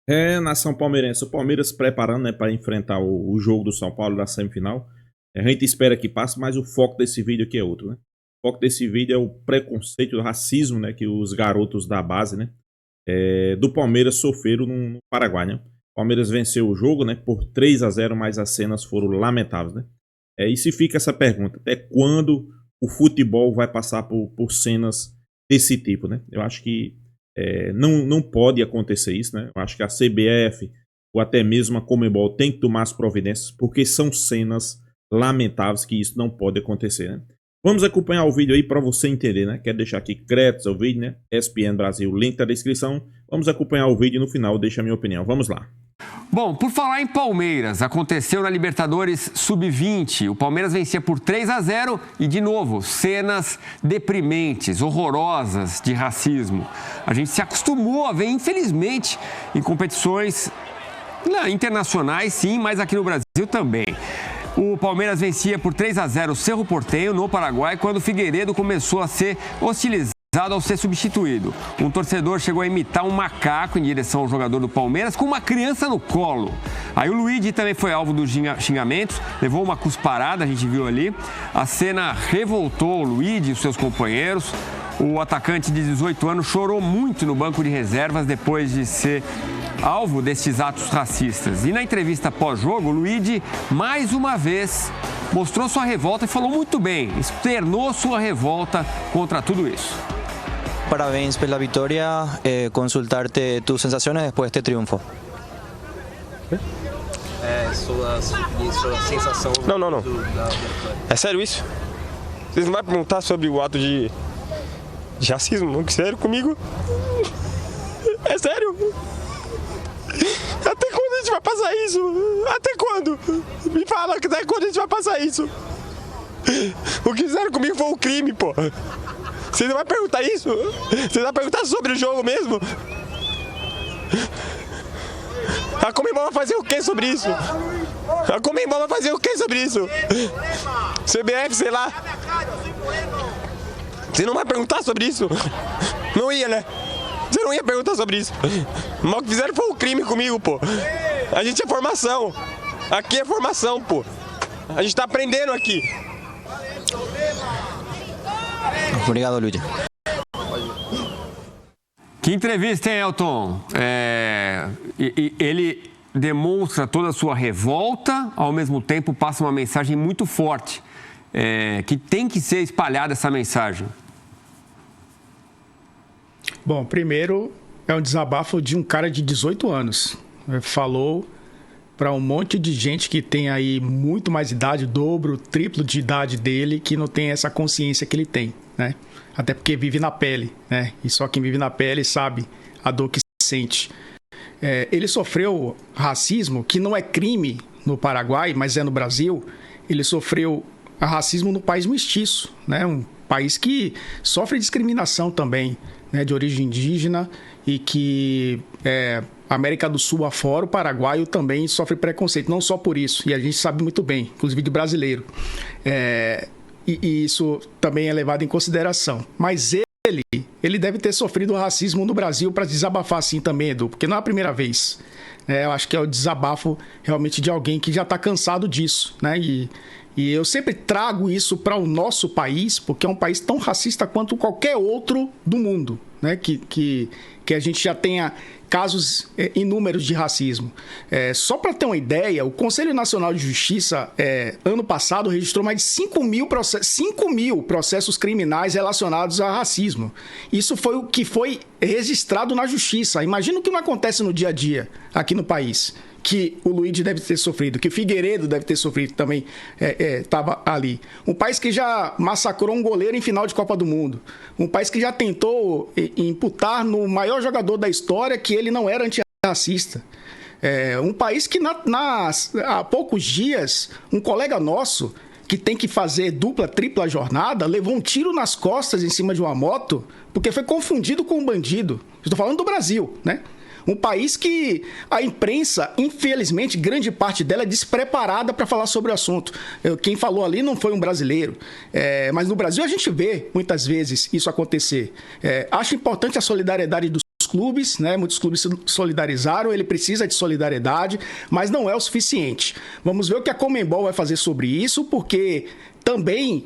É, nação palmeirense, o Palmeiras se preparando, né, para enfrentar o jogo do São Paulo da semifinal. A gente espera que passe, mas o foco desse vídeo aqui é outro, né? O foco desse vídeo é o preconceito, o racismo, né, que os garotos da base, né, do Palmeiras sofreram no Paraguai, né? O Palmeiras venceu o jogo, né, por 3-0, mas as cenas foram lamentáveis, né? E se fica essa pergunta, até quando o futebol vai passar por cenas desse tipo, né? Eu acho que não pode acontecer isso, né? Eu acho que a CBF ou até mesmo a Conmebol tem que tomar as providências, porque são cenas lamentáveis que isso não pode acontecer, né? Vamos acompanhar o vídeo aí para você entender, né? Quero deixar aqui créditos ao vídeo, né? ESPN Brasil, link na descrição. Vamos acompanhar o vídeo e no final deixa a minha opinião. Vamos lá. Bom, por falar em Palmeiras, aconteceu na Libertadores Sub-20. O Palmeiras vencia por 3-0 e, de novo, cenas deprimentes, horrorosas de racismo. A gente se acostumou a ver, infelizmente, em competições internacionais, sim, mas aqui no Brasil também. O Palmeiras vencia por 3-0 o Cerro Porteño, no Paraguai, quando o Figueiredo começou a ser hostilizado ao ser substituído. Um torcedor chegou a imitar um macaco em direção ao jogador do Palmeiras com uma criança no colo. Aí o Luigi também foi alvo dos xingamentos, levou uma cusparada, a gente viu ali. A cena revoltou o Luigi e os seus companheiros. O atacante de 18 anos chorou muito no banco de reservas depois de ser alvo destes atos racistas. E na entrevista pós-jogo, o Luigi, mais uma vez, mostrou sua revolta e falou muito bem, externou sua revolta contra tudo isso. Parabéns pela vitória, consultar-te tus sensações depois deste triunfo. Sua sensação... Não. É sério isso? Vocês não vão perguntar sobre o ato de racismo? Não, sério comigo? É sério? Até quando a gente vai passar isso? Até quando? Me fala, até quando a gente vai passar isso? O que fizeram comigo foi um crime, pô. Você não vai perguntar isso? Você vai perguntar sobre o jogo mesmo? A Conmebol vai fazer o que sobre isso? A Conmebol vai fazer o que sobre isso? CBF, sei lá. Você não vai perguntar sobre isso? Não ia, né? Você não ia perguntar sobre isso. Mas o que fizeram foi um crime comigo, pô. A gente é formação. Aqui é formação, pô. A gente tá aprendendo aqui. Obrigado, Luigi. Que entrevista, hein, Elton? Ele demonstra toda a sua revolta, ao mesmo tempo passa uma mensagem muito forte, que tem que ser espalhada essa mensagem. Bom, primeiro é um desabafo de um cara de 18 anos. Falou para um monte de gente que tem aí muito mais idade, o dobro, o triplo de idade dele, que não tem essa consciência que ele tem, né? Até porque vive na pele, né? E só quem vive na pele sabe a dor que sente. Ele sofreu racismo, que não é crime no Paraguai, mas é no Brasil. Ele sofreu racismo no país mestiço, né? Um país que sofre discriminação também, né? De origem indígena e que América do Sul afora, o paraguaio também sofre preconceito, não só por isso, e a gente sabe muito bem, inclusive de brasileiro. E isso também é levado em consideração. Mas ele deve ter sofrido racismo no Brasil para desabafar assim também, Edu, porque não é a primeira vez. Eu acho que é o desabafo realmente de alguém que já está cansado disso, né? E eu sempre trago isso para o nosso país, porque é um país tão racista quanto qualquer outro do mundo, né? Que a gente já tenha casos inúmeros de racismo. Só para ter uma ideia, o Conselho Nacional de Justiça, ano passado, registrou mais de 5 mil processos criminais relacionados a racismo. Isso foi o que foi registrado na Justiça. Imagina o que não acontece no dia a dia aqui no país, que o Luigi deve ter sofrido, que o Figueiredo deve ter sofrido também, estava ali. Um país que já massacrou um goleiro em final de Copa do Mundo. Um país que já tentou imputar no maior jogador da história que ele não era antirracista. Um país que há poucos dias, um colega nosso, que tem que fazer dupla, tripla jornada, levou um tiro nas costas em cima de uma moto, porque foi confundido com um bandido. Estou falando do Brasil, né? Um país que a imprensa, infelizmente, grande parte dela é despreparada para falar sobre o assunto. Quem falou ali não foi um brasileiro. Mas no Brasil a gente vê, muitas vezes, isso acontecer. Acho importante a solidariedade dos clubes, né? Muitos clubes se solidarizaram, ele precisa de solidariedade, mas não é o suficiente. Vamos ver o que a Conmebol vai fazer sobre isso, porque também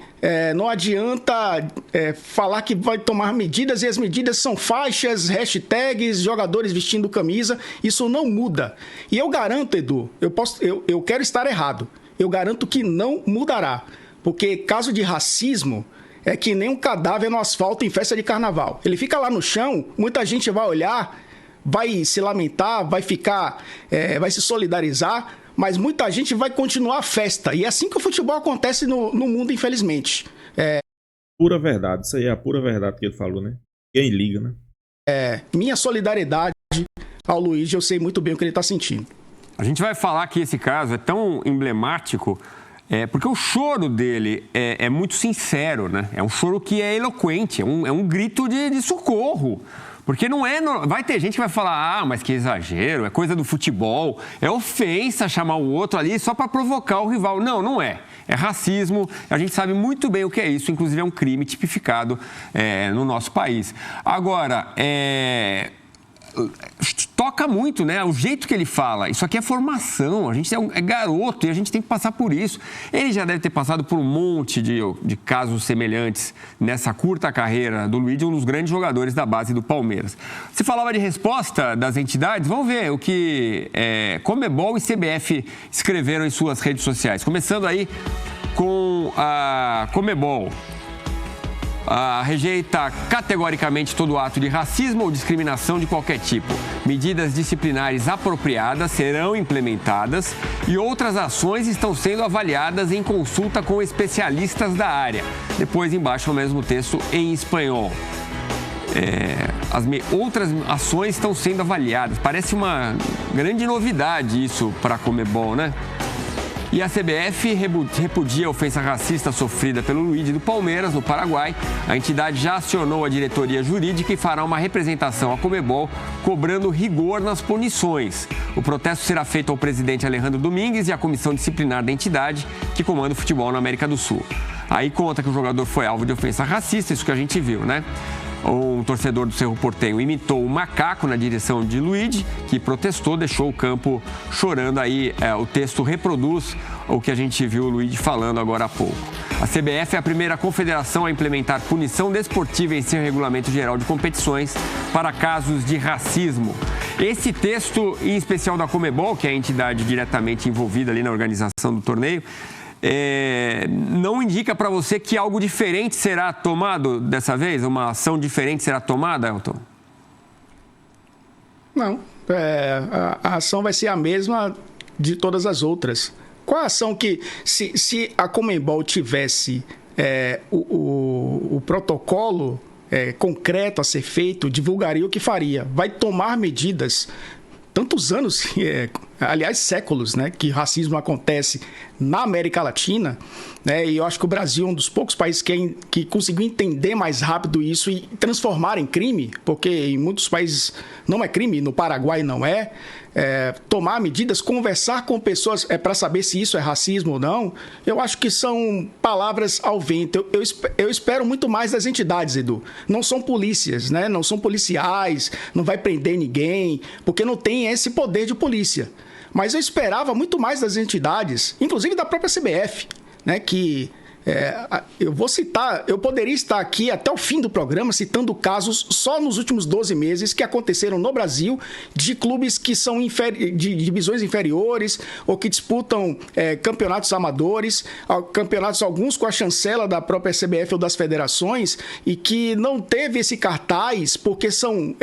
não adianta falar que vai tomar medidas e as medidas são faixas, hashtags, jogadores vestindo camisa. Isso não muda. E eu garanto, Edu, eu quero estar errado. Eu garanto que não mudará. Porque caso de racismo é que nem um cadáver no asfalto em festa de carnaval. Ele fica lá no chão, muita gente vai olhar, vai se lamentar, vai se solidarizar, mas muita gente vai continuar a festa. E é assim que o futebol acontece no mundo, infelizmente. Pura verdade. Isso aí é a pura verdade que ele falou, né? Quem liga, né? Minha solidariedade ao Luigi, eu sei muito bem o que ele está sentindo. A gente vai falar que esse caso é tão emblemático porque o choro dele é muito sincero, né? É um choro que é eloquente, é um grito de socorro. Porque não é... Vai ter gente que vai falar, mas que exagero, é coisa do futebol, é ofensa chamar o outro ali só para provocar o rival. Não, não é. É racismo, a gente sabe muito bem o que é isso, inclusive é um crime tipificado no nosso país. Agora, toca muito, né? O jeito que ele fala. Isso aqui é formação, a gente é garoto e a gente tem que passar por isso. Ele já deve ter passado por um monte de casos semelhantes nessa curta carreira do Luigi, um dos grandes jogadores da base do Palmeiras. Você falava de resposta das entidades, vamos ver o que Conmebol e CBF escreveram em suas redes sociais. Começando aí com a Conmebol. Rejeita categoricamente todo ato de racismo ou discriminação de qualquer tipo. Medidas disciplinares apropriadas serão implementadas e outras ações estão sendo avaliadas em consulta com especialistas da área. Depois, embaixo, o mesmo texto em espanhol. Outras ações estão sendo avaliadas. Parece uma grande novidade isso para a Conmebol, né? E a CBF repudia a ofensa racista sofrida pelo Luigi do Palmeiras, no Paraguai. A entidade já acionou a diretoria jurídica e fará uma representação à Conmebol, cobrando rigor nas punições. O protesto será feito ao presidente Alejandro Domingues e à comissão disciplinar da entidade, que comanda o futebol na América do Sul. Aí conta que o jogador foi alvo de ofensa racista, isso que a gente viu, né? Um torcedor do Cerro Porteño imitou um macaco na direção de Luigi, que protestou, deixou o campo chorando. Aí o texto reproduz o que a gente viu o Luigi falando agora há pouco. A CBF é a primeira confederação a implementar punição desportiva em seu regulamento geral de competições para casos de racismo. Esse texto, em especial da Conmebol, que é a entidade diretamente envolvida ali na organização do torneio, não indica para você que algo diferente será tomado dessa vez? Uma ação diferente será tomada, Elton? Não. A ação vai ser a mesma de todas as outras. Qual a ação que, se a Conmebol tivesse o protocolo concreto a ser feito, divulgaria o que faria? Vai tomar medidas. Tantos anos, aliás, séculos, né, que racismo acontece na América Latina, né, e eu acho que o Brasil é um dos poucos países que conseguiu entender mais rápido isso e transformar em crime, porque em muitos países não é crime, no Paraguai não é. Tomar medidas, conversar com pessoas para saber se isso é racismo ou não, eu acho que são palavras ao vento. Eu espero muito mais das entidades, Edu. Não são polícias, né? Não são policiais, não vai prender ninguém, porque não tem esse poder de polícia. Mas eu esperava muito mais das entidades, inclusive da própria CBF, né? Que eu poderia estar aqui até o fim do programa citando casos só nos últimos 12 meses que aconteceram no Brasil de clubes que são de divisões inferiores ou que disputam campeonatos amadores, campeonatos alguns com a chancela da própria CBF ou das federações e que não teve esse cartaz porque são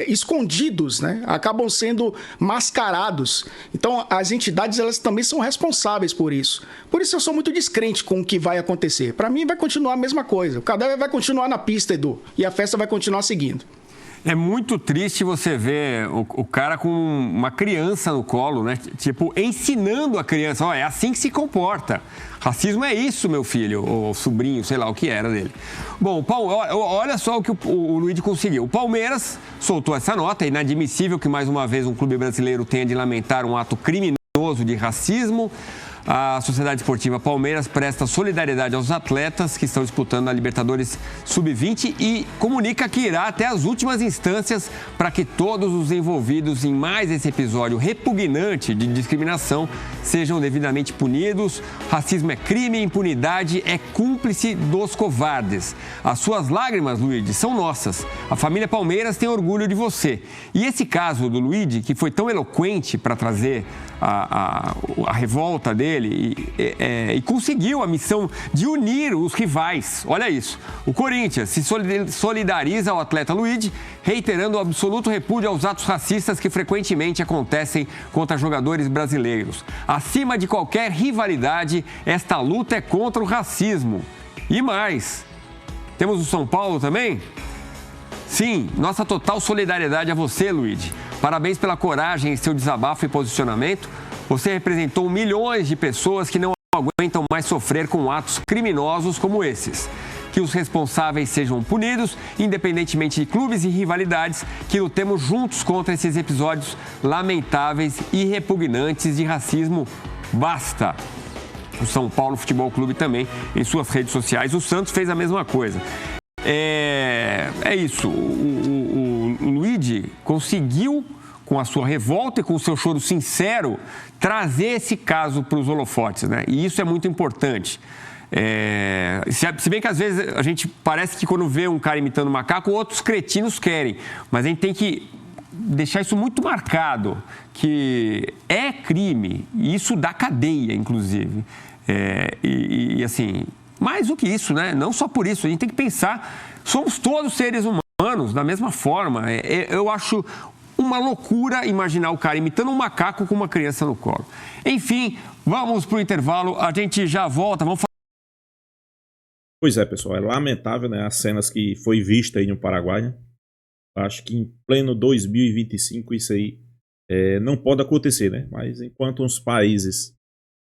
escondidos, né? Acabam sendo mascarados. Então, as entidades elas também são responsáveis por isso. Por isso eu sou muito descrente com o que vai acontecer. Para mim vai continuar a mesma coisa. O cadáver vai continuar na pista, Edu, e a festa vai continuar seguindo. É muito triste você ver o cara com uma criança no colo, né? Tipo, ensinando a criança, é assim que se comporta. Racismo é isso, meu filho, ou sobrinho, sei lá o que era dele. Bom, olha só o que o Luigi conseguiu. O Palmeiras soltou essa nota, é inadmissível que mais uma vez um clube brasileiro tenha de lamentar um ato criminoso de racismo. a Sociedade Esportiva Palmeiras presta solidariedade aos atletas que estão disputando a Libertadores Sub-20 e comunica que irá até as últimas instâncias para que todos os envolvidos em mais esse episódio repugnante de discriminação sejam devidamente punidos. Racismo é crime e impunidade é cúmplice dos covardes. As suas lágrimas, Luigi, são nossas. A família Palmeiras tem orgulho de você. E esse caso do Luigi, que foi tão eloquente para trazer a revolta dele e conseguiu a missão de unir os rivais. Olha isso. O Corinthians se solidariza ao atleta Luigi, reiterando o absoluto repúdio aos atos racistas que frequentemente acontecem contra jogadores brasileiros. Acima de qualquer rivalidade, esta luta é contra o racismo. E mais, temos o São Paulo também? Sim, nossa total solidariedade a você, Luigi. Parabéns pela coragem em seu desabafo e posicionamento. Você representou milhões de pessoas que não aguentam mais sofrer com atos criminosos como esses. Que os responsáveis sejam punidos, independentemente de clubes e rivalidades, que lutemos juntos contra esses episódios lamentáveis e repugnantes de racismo. Basta! O São Paulo Futebol Clube também, em suas redes sociais. O Santos fez a mesma coisa. É isso. O Luigi conseguiu, com a sua revolta e com o seu choro sincero, trazer esse caso para os holofotes, né? E isso é muito importante. Se bem que às vezes a gente parece que quando vê um cara imitando um macaco, outros cretinos querem. Mas a gente tem que deixar isso muito marcado, que é crime, e isso dá cadeia, inclusive. E assim, mais do que isso, né? Não só por isso, a gente tem que pensar, somos todos seres humanos, da mesma forma. Eu acho uma loucura imaginar o cara imitando um macaco com uma criança no colo. Enfim, vamos para o intervalo, a gente já volta, vamos falar. Pois é, pessoal, é lamentável, né, as cenas que foi vista aí no Paraguai, né? Acho que em pleno 2025 isso aí não pode acontecer, né? Mas enquanto uns países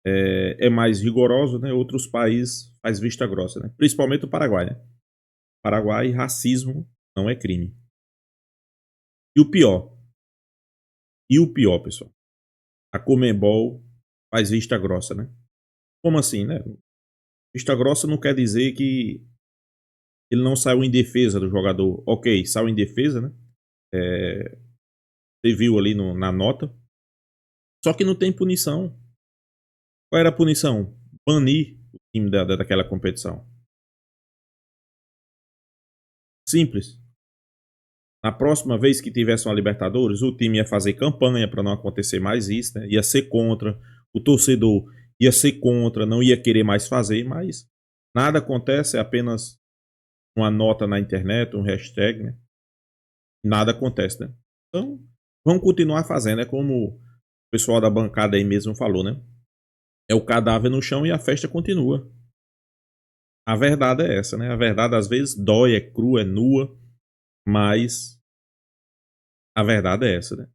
é mais rigoroso, né, outros países faz vista grossa, né? Principalmente o Paraguai, né? Paraguai, racismo não é crime. E o pior, pessoal, a Conmebol faz vista grossa, né? Como assim, né? Vista grossa não quer dizer que ele não saiu em defesa do jogador. Ok, saiu em defesa, né? Você viu ali na nota. Só que não tem punição. Qual era a punição? Banir o time daquela competição. Simples. Na próxima vez que tivesse uma Libertadores, o time ia fazer campanha para não acontecer mais isso, né? Ia ser contra. O torcedor ia ser contra, não ia querer mais fazer, mas nada acontece, é apenas uma nota na internet, um hashtag, né? Nada acontece, né? Então, vamos continuar fazendo, é como o pessoal da bancada aí mesmo falou, né? É o cadáver no chão e a festa continua. A verdade é essa, né? A verdade às vezes dói, é crua, é nua, mas a verdade é essa, né?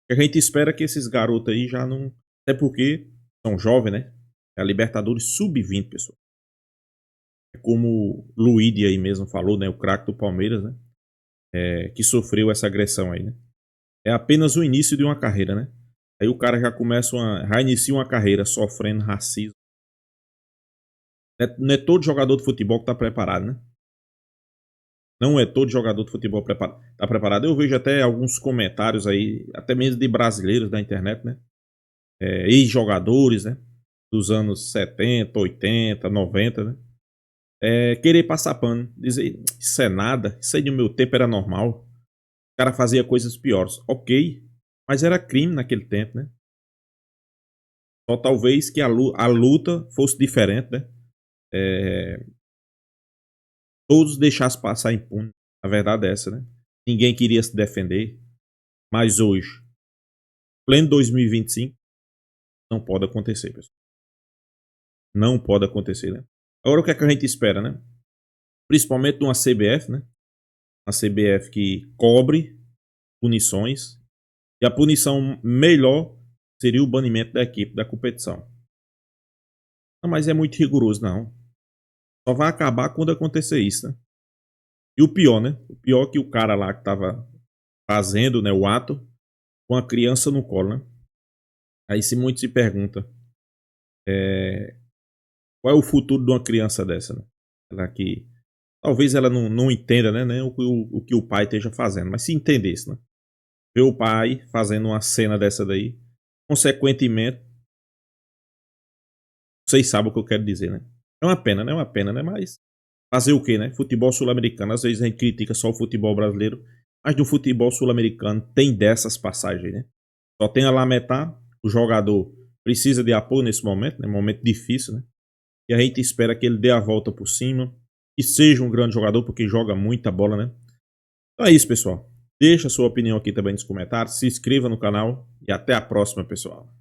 A gente espera que esses garotos aí já não... Até porque são jovens, né? É a Libertadores Sub-20, pessoal. É como o Luigi aí mesmo falou, né? O craque do Palmeiras, né? Que sofreu essa agressão aí, né? É apenas o início de uma carreira, né? Aí o cara já inicia uma carreira sofrendo racismo. Não é todo jogador de futebol que tá preparado, né? Não é todo jogador de futebol tá preparado. Eu vejo até alguns comentários aí, até mesmo de brasileiros da internet, né? Ex-jogadores, né? Dos anos 70, 80, 90, né? Querer passar pano. Dizer, isso é nada. Isso aí no meu tempo era normal. O cara fazia coisas piores. Ok. Mas era crime naquele tempo, né? Só talvez que a luta fosse diferente, né? Todos deixassem passar impune. A verdade é essa, né? Ninguém queria se defender. Mas hoje, pleno 2025, não pode acontecer, pessoal. Não pode acontecer, né? Agora o que é que a gente espera, né? Principalmente numa CBF, né? Uma CBF que cobre punições. E a punição melhor seria o banimento da equipe da competição. Não, mas é muito rigoroso, não. Só vai acabar quando acontecer isso, né? E o pior, né? O pior é que o cara lá que tava fazendo, né, o ato com a criança no colo, né? Aí se muito se pergunta, Qual é o futuro de uma criança dessa, né? Ela que talvez ela não entenda, né, o que o pai esteja fazendo, mas se entendesse, né? Ver o pai fazendo uma cena dessa daí, consequentemente, vocês sabem o que eu quero dizer, né? É uma pena, né? É uma pena, né? Mas fazer o quê, né? Futebol sul-americano, às vezes a gente critica só o futebol brasileiro, mas no futebol sul-americano tem dessas passagens, né? Só tem a lamentar, o jogador precisa de apoio nesse momento, né? Momento difícil, né? E a gente espera que ele dê a volta por cima e seja um grande jogador, porque joga muita bola, né? Então é isso, pessoal. Deixa a sua opinião aqui também nos comentários, se inscreva no canal e até a próxima, pessoal.